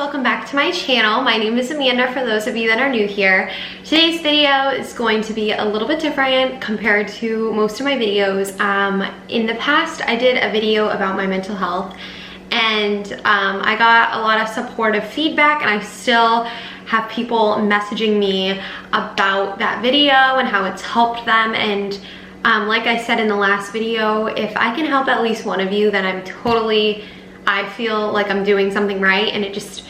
welcome back to my channel. My name is Amanda for those of you that are new here. Today's video is going to be a little bit different compared to most of my videos. In the past I did a video about my mental health and I got a lot of supportive feedback, and I still have people messaging me about that video and how it's helped them. And like I said in the last video, if I can help at least one of you, then I feel like I'm doing something right, and it just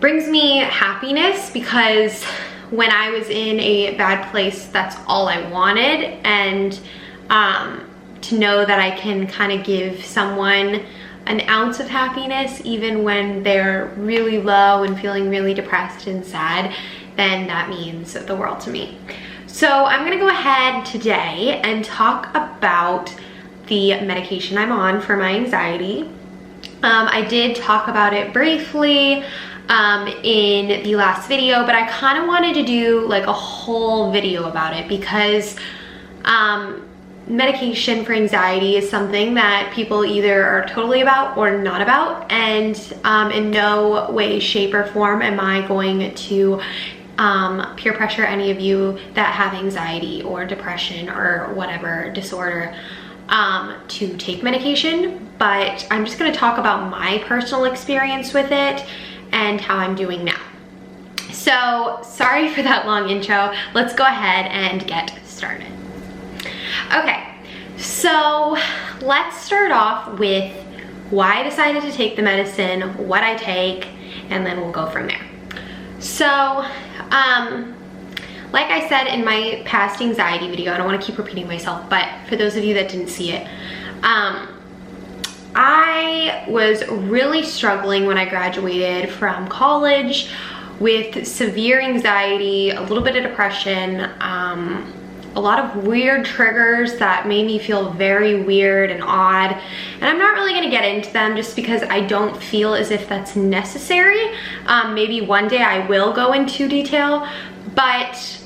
brings me happiness, because when I was in a bad place, that's all I wanted. And to know that I can kind of give someone an ounce of happiness even when they're really low and feeling really depressed and sad, then that means the world to me. So I'm gonna go ahead today and talk about the medication I'm on for my anxiety. I did talk about it briefly in the last video, but I kind of wanted to do like a whole video about it, because medication for anxiety is something that people either are totally about or not about, and in no way, shape, or form am I going to peer pressure any of you that have anxiety or depression or whatever disorder to take medication. But I'm just going to talk about my personal experience with it and how I'm doing now. So sorry for that long intro. Let's go ahead and get started. Okay, so let's start off with why I decided to take the medicine, what I take, and then we'll go from there. So like I said in my past anxiety video, I don't want to keep repeating myself, but for those of you that didn't see it, I was really struggling when I graduated from college with severe anxiety, a little bit of depression, a lot of weird triggers that made me feel very weird and odd. And I'm not really gonna get into them just because I don't feel as if that's necessary. Maybe one day I will go into detail, but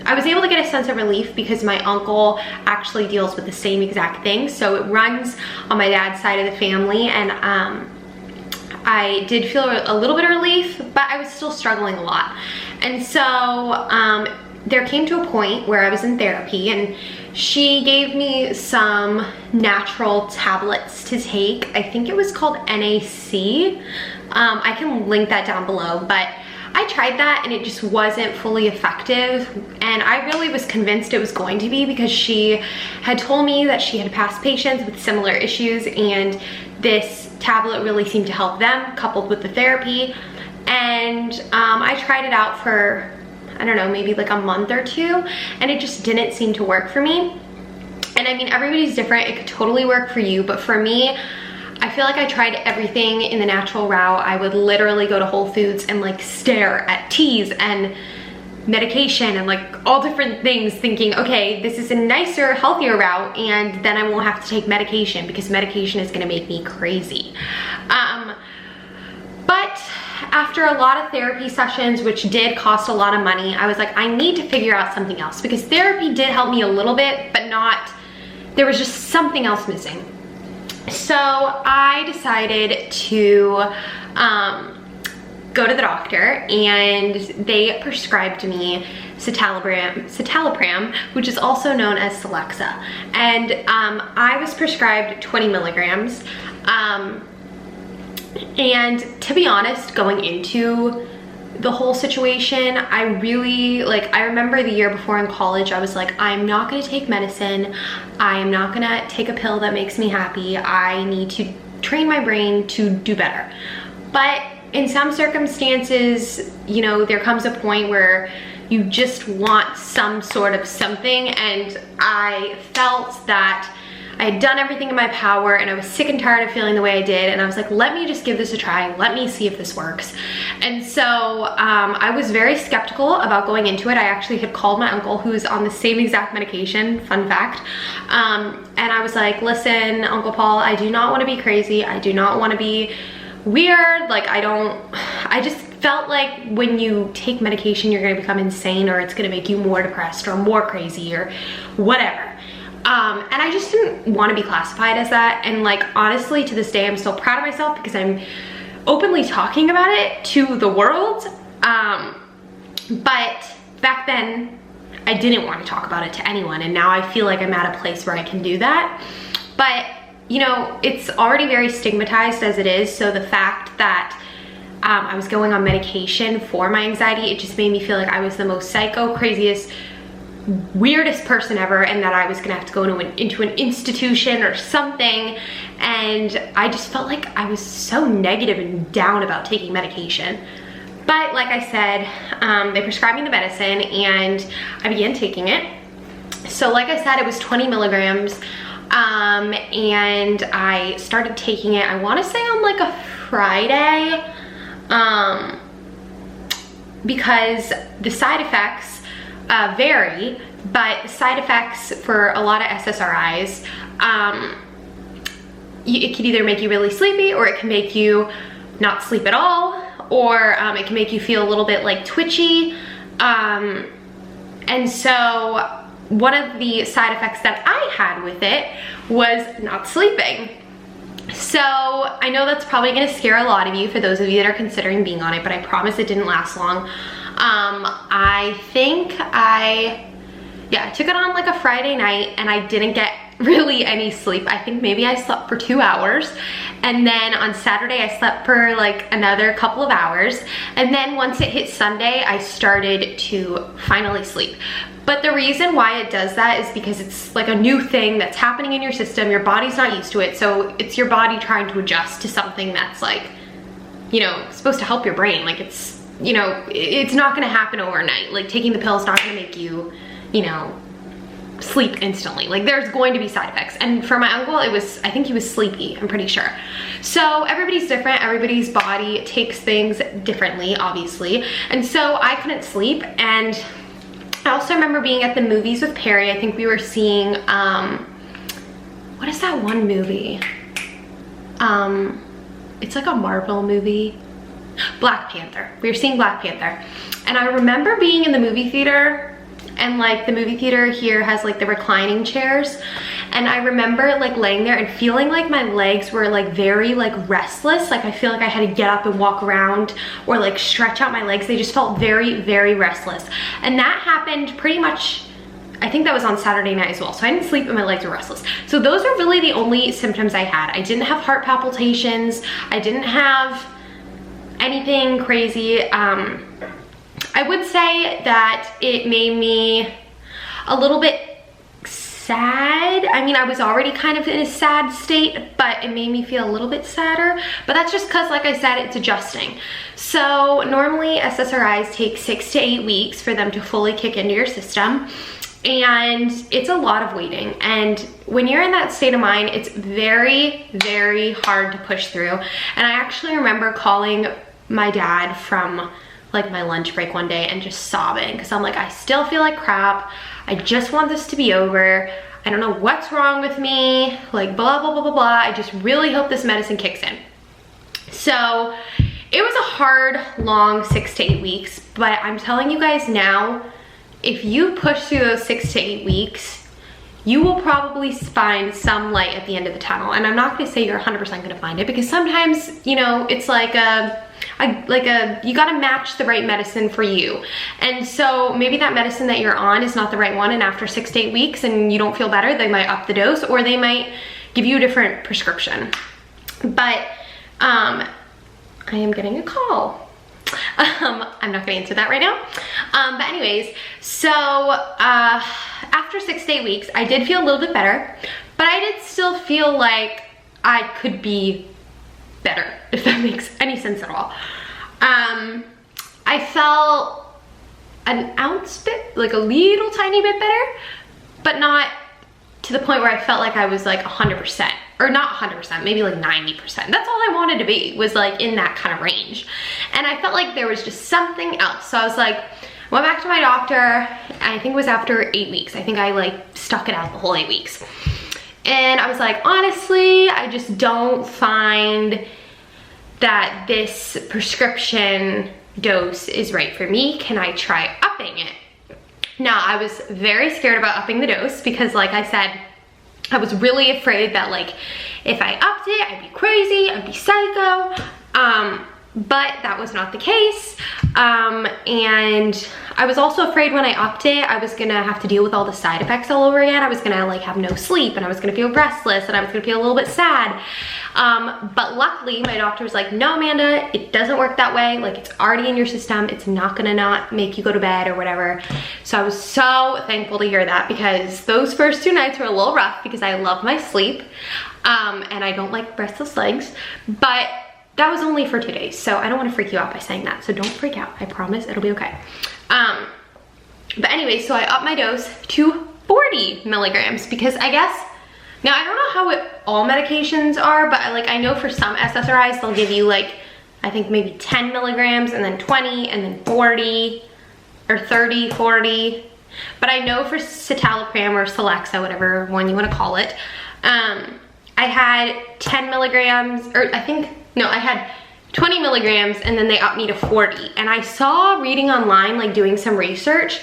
I was able to get a sense of relief because my uncle actually deals with the same exact thing. So it runs on my dad's side of the family, and I did feel a little bit of relief, but I was still struggling a lot. And so there came to a point where I was in therapy, and she gave me some natural tablets to take. I think it was called NAC. I can link that down below, but I tried that and it just wasn't fully effective, and I really was convinced it was going to be, because she had told me that she had past patients with similar issues and this tablet really seemed to help them, coupled with the therapy. And I tried it out for, I don't know, maybe like a month or two, and it just didn't seem to work for me. And I mean, everybody's different, it could totally work for you, but for me, I feel like I tried everything in the natural route. I would literally go to Whole Foods and like stare at teas and medication and like all different things, thinking, okay, this is a nicer, healthier route, and then I won't have to take medication because medication is gonna make me crazy. But after a lot of therapy sessions, which did cost a lot of money, I was like, I need to figure out something else, because therapy did help me a little bit, but there was just something else missing. So I decided to go to the doctor, and they prescribed me citalopram, which is also known as Celexa. And I was prescribed 20 milligrams. And to be honest, going into the whole situation, I remember the year before in college, I was like, I'm not gonna take medicine. I am not gonna take a pill that makes me happy. I need to train my brain to do better. But in some circumstances, you know, there comes a point where you just want some sort of something, and I felt that I had done everything in my power, and I was sick and tired of feeling the way I did, and I was like, let me just give this a try. Let me see if this works. And so I was very skeptical about going into it. I actually had called my uncle, who's on the same exact medication, fun fact, and I was like, listen, Uncle Paul, I do not want to be crazy. I do not want to be weird. Like, I just felt like when you take medication, you're going to become insane, or it's going to make you more depressed or more crazy or whatever. And I just didn't want to be classified as that. And like, honestly, to this day, I'm still proud of myself because I'm openly talking about it to the world. But back then I didn't want to talk about it to anyone, and now I feel like I'm at a place where I can do that. But you know, it's already very stigmatized as it is, so the fact that I was going on medication for my anxiety, it just made me feel like I was the most psycho, craziest, weirdest person ever, and that I was gonna have to go into an institution or something. And I just felt like I was so negative and down about taking medication. But like I said, they prescribed me the medicine and I began taking it. So like I said, it was 20 milligrams, and I started taking it, I wanna say on like a Friday, because the side effects vary, but the side effects for a lot of SSRIs, it can either make you really sleepy, or it can make you not sleep at all, or it can make you feel a little bit like twitchy. And so one of the side effects that I had with it was not sleeping. So I know that's probably gonna scare a lot of you, for those of you that are considering being on it, but I promise it didn't last long. I think I took it on like a Friday night, and I didn't get really any sleep. I think maybe I slept for 2 hours, and then on Saturday I slept for like another couple of hours, and then once it hit Sunday I started to finally sleep. But the reason why it does that is because it's like a new thing that's happening in your system. Your body's not used to it, so it's your body trying to adjust to something that's like, you know, supposed to help your brain. Like, it's, you know, it's not gonna happen overnight. Like, taking the pill is not gonna make you, you know, sleep instantly. Like, there's going to be side effects. And for my uncle, it was, I think he was sleepy, I'm pretty sure. So everybody's different, everybody's body takes things differently, obviously. And so I couldn't sleep, and I also remember being at the movies with Perry. I think we were seeing, what is that one movie? It's like a Marvel movie. Black Panther. We were seeing Black Panther. And I remember being in the movie theater, and like the movie theater here has like the reclining chairs. And I remember like laying there and feeling like my legs were like very like restless. Like I feel like I had to get up and walk around or like stretch out my legs. They just felt very, very restless. And that happened pretty much, I think that was on Saturday night as well. So I didn't sleep and my legs were restless. So those are really the only symptoms I had. I didn't have heart palpitations. I didn't have anything crazy. I would say that it made me a little bit sad. I mean, I was already kind of in a sad state, but it made me feel a little bit sadder. But that's just because, like I said, it's adjusting. So normally SSRIs take 6 to 8 weeks for them to fully kick into your system. And it's a lot of waiting. And when you're in that state of mind, it's very, very hard to push through. And I actually remember calling my dad from like my lunch break one day and just sobbing, because I'm like, I still feel like crap. I just want this to be over. I don't know what's wrong with me. Like blah, blah, blah, blah, blah. I just really hope this medicine kicks in. So it was a hard, long 6 to 8 weeks, but I'm telling you guys now, if you push through those 6 to 8 weeks, you will probably find some light at the end of the tunnel. And I'm not gonna say you're 100% gonna find it, because sometimes, you know, it's like you gotta match the right medicine for you. And so maybe that medicine that you're on is not the right one, and after 6 to 8 weeks and you don't feel better, they might up the dose, or they might give you a different prescription. But I am getting a call. I'm not gonna answer that right now. But anyways, so after 6 to 8 weeks, I did feel a little bit better, but I did still feel like I could be better, if that makes any sense at all. I felt an ounce bit, like a little tiny bit better, but not to the point where I felt like I was like 100%, or not 100%, maybe like 90%. That's all I wanted to be, was like in that kind of range. And I felt like there was just something else. So I was like, went back to my doctor, I think it was after 8 weeks. I think I like stuck it out the whole 8 weeks. And I was like, honestly, I just don't find that this prescription dose is right for me. Can I try upping it? Now, I was very scared about upping the dose because, like I said, I was really afraid that like if I upped it, I'd be crazy, I'd be psycho. But that was not the case. And I was also afraid when I upped it, I was gonna have to deal with all the side effects all over again. I was gonna like have no sleep, and I was gonna feel restless, and I was gonna feel a little bit sad. But luckily my doctor was like, no, Amanda, it doesn't work that way. Like, it's already in your system. It's not gonna not make you go to bed or whatever. So I was so thankful to hear that, because those first 2 nights were a little rough because I love my sleep. And I don't like restless legs, but that was only for 2 days. So I don't want to freak you out by saying that. So don't freak out. I promise it'll be okay. But anyway, so I upped my dose to 40 milligrams because I guess, now I don't know how all medications are, but I know for some SSRIs, they'll give you like, I think maybe 10 milligrams and then 20 and then 40 or 30, 40. But I know for citalopram or Celexa, whatever one you want to call it, I had 10 milligrams, or I had 20 milligrams, and then they upped me to 40. And I saw reading online, like doing some research,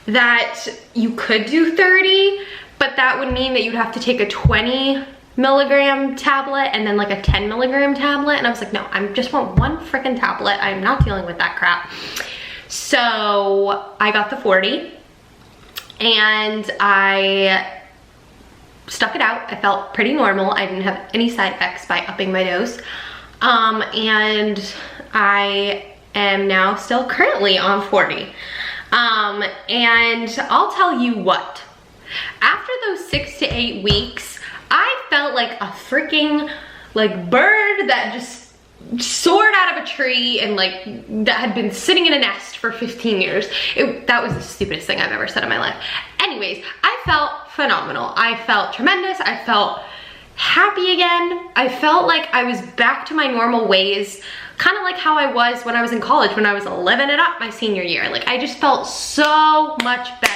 that you could do 30, but that would mean that you'd have to take a 20 milligram tablet and then like a 10 milligram tablet. And I was like, no, I just want one freaking tablet. I'm not dealing with that crap. So I got the 40 and I stuck it out. I felt pretty normal. I didn't have any side effects by upping my dose. And I am now still currently on 40. And I'll tell you what, after those 6 to 8 weeks, I felt like a freaking like bird that just soared out of a tree and like that had been sitting in a nest for 15 years. That was the stupidest thing I've ever said in my life. Anyways, I felt phenomenal. I felt tremendous. I felt happy again. I felt like I was back to my normal ways, kind of like how I was when I was in college, when I was living it up my senior year. Like, I just felt so much better.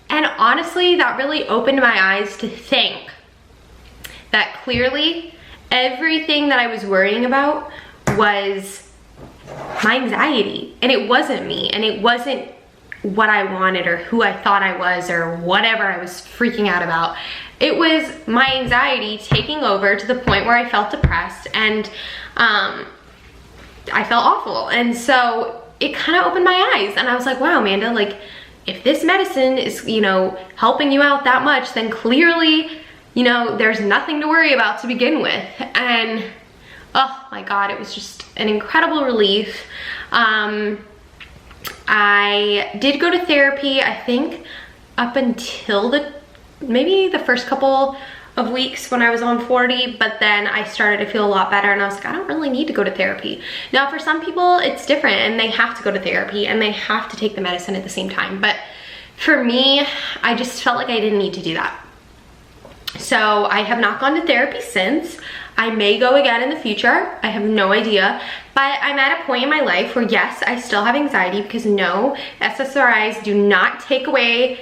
And honestly, that really opened my eyes to think that clearly everything that I was worrying about was my anxiety, and it wasn't me, and it wasn't what I wanted or who I thought I was or whatever I was freaking out about. It was my anxiety taking over to the point where I felt depressed and I felt awful. And so it kind of opened my eyes, and I was like, wow, Amanda, like, if this medicine is, you know, helping you out that much, then clearly, you know, there's nothing to worry about to begin with. And oh my God, it was just an incredible relief. I did go to therapy, I think, up until maybe the first couple of weeks when I was on 40, but then I started to feel a lot better, and I was like, I don't really need to go to therapy. Now, for some people, it's different, and they have to go to therapy, and they have to take the medicine at the same time. But for me, I just felt like I didn't need to do that. So I have not gone to therapy since. I may go again in the future. I have no idea. But I'm at a point in my life where, yes, I still have anxiety, because no, SSRIs do not take away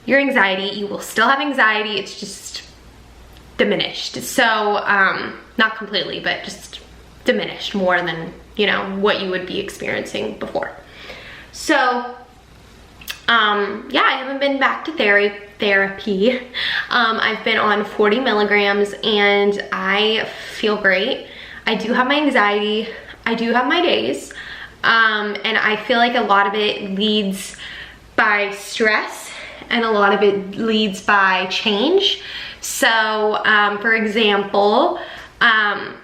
your anxiety. You will still have anxiety. It's just diminished. So, not completely, but just diminished more than, you know, what you would be experiencing before. So, yeah, I haven't been back to therapy. I've been on 40 milligrams and I feel great. I do have my anxiety. I do have my days. And I feel like a lot of it leads by stress and a lot of it leads by change. So, for example, I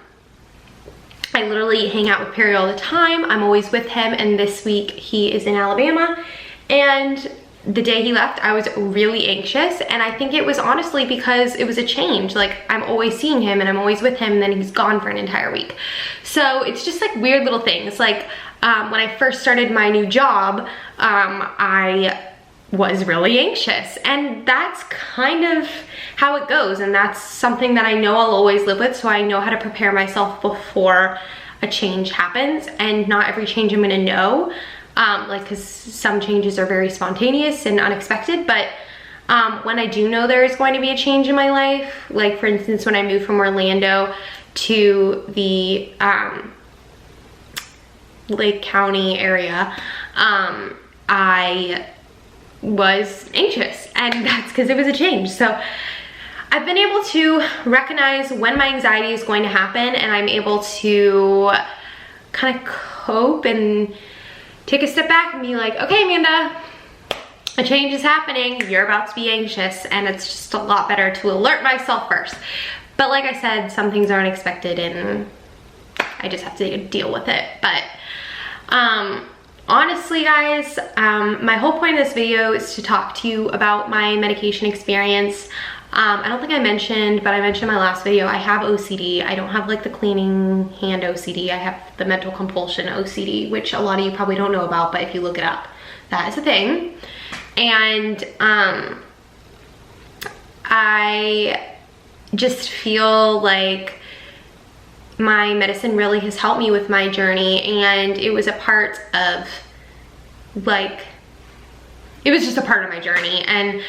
literally hang out with Perry all the time. I'm always with him, and this week he is in Alabama. And the day he left, I was really anxious, and I think it was honestly because it was a change. Like, I'm always seeing him and I'm always with him, and then he's gone for an entire week. So it's just like weird little things. Like, when I first started my new job, I was really anxious, and that's kind of how it goes, and that's something that I know I'll always live with. So I know how to prepare myself before a change happens, and not every change I'm gonna know. Like, because some changes are very spontaneous and unexpected, but when I do know there is going to be a change in my life, like for instance, when I moved from Orlando to the Lake County area, I was anxious, and that's because it was a change. So I've been able to recognize when my anxiety is going to happen, and I'm able to kind of cope and take a step back and be like, okay, Amanda, a change is happening. You're about to be anxious, and it's just a lot better to alert myself first. But like I said, some things aren't expected, and I just have to deal with it. But honestly, guys, my whole point of this video is to talk to you about my medication experience. I don't think I mentioned, but I mentioned in my last video, I have OCD. I don't have like the cleaning hand OCD. I have the mental compulsion OCD, which a lot of you probably don't know about, but if you look it up, that is a thing. And I just feel like my medicine really has helped me with my journey, and it was a part of, like, it was just a part of my journey. And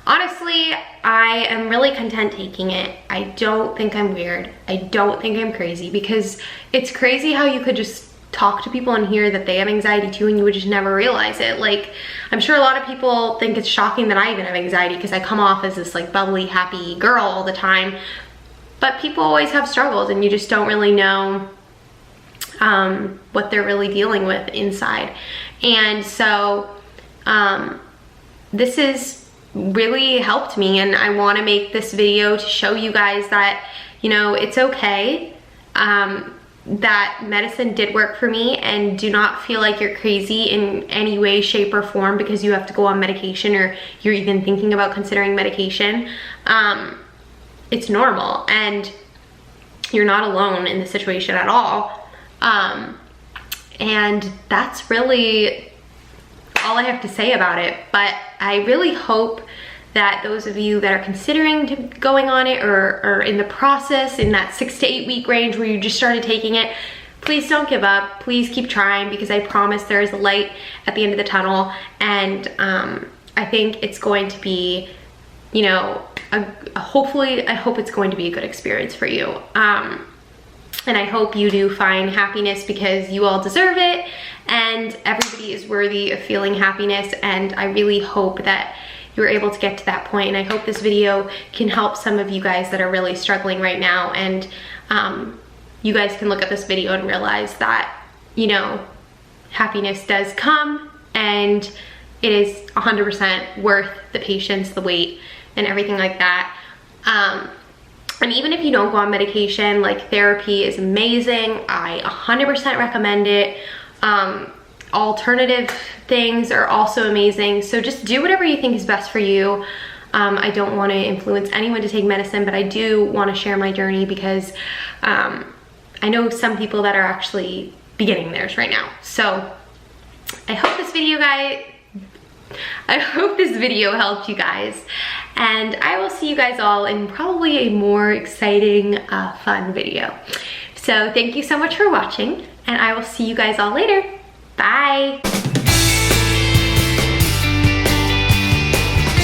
honestly, I am really content taking it. I don't think I'm weird. I don't think I'm crazy, because it's crazy how you could just talk to people and hear that they have anxiety too, and you would just never realize it. Like, I'm sure a lot of people think it's shocking that I even have anxiety, because I come off as this like bubbly, happy girl all the time. But people always have struggles, and you just don't really know what they're really dealing with inside. And so this has really helped me, and I want to make this video to show you guys that, you know, it's okay. That medicine did work for me, and do not feel like you're crazy in any way, shape, or form because you have to go on medication, or you're even thinking about considering medication. It's normal, and you're not alone in the situation at all. And that's really all I have to say about it. But I really hope that those of you that are considering going on it, or in the process, in that 6 to 8 week range where you just started taking it, please don't give up. Please keep trying, because I promise there is a light at the end of the tunnel. And I think it's going to be, you know, hopefully, I hope it's going to be a good experience for you. And I hope you do find happiness, because you all deserve it, and everybody is worthy of feeling happiness. And I really hope that you're able to get to that point. And I hope this video can help some of you guys that are really struggling right now. And you guys can look at this video and realize that, you know, happiness does come, and it is 100% worth the patience, the wait, and everything like that. And even if you don't go on medication, like, therapy is amazing. I 100% recommend it. Alternative things are also amazing. So just do whatever you think is best for you. I don't want to influence anyone to take medicine, but I do want to share my journey, because I know some people that are actually beginning theirs right now. So I hope this video helped you guys, and I will see you guys all in probably a more exciting, fun video. So thank you so much for watching, and I will see you guys all later. Bye.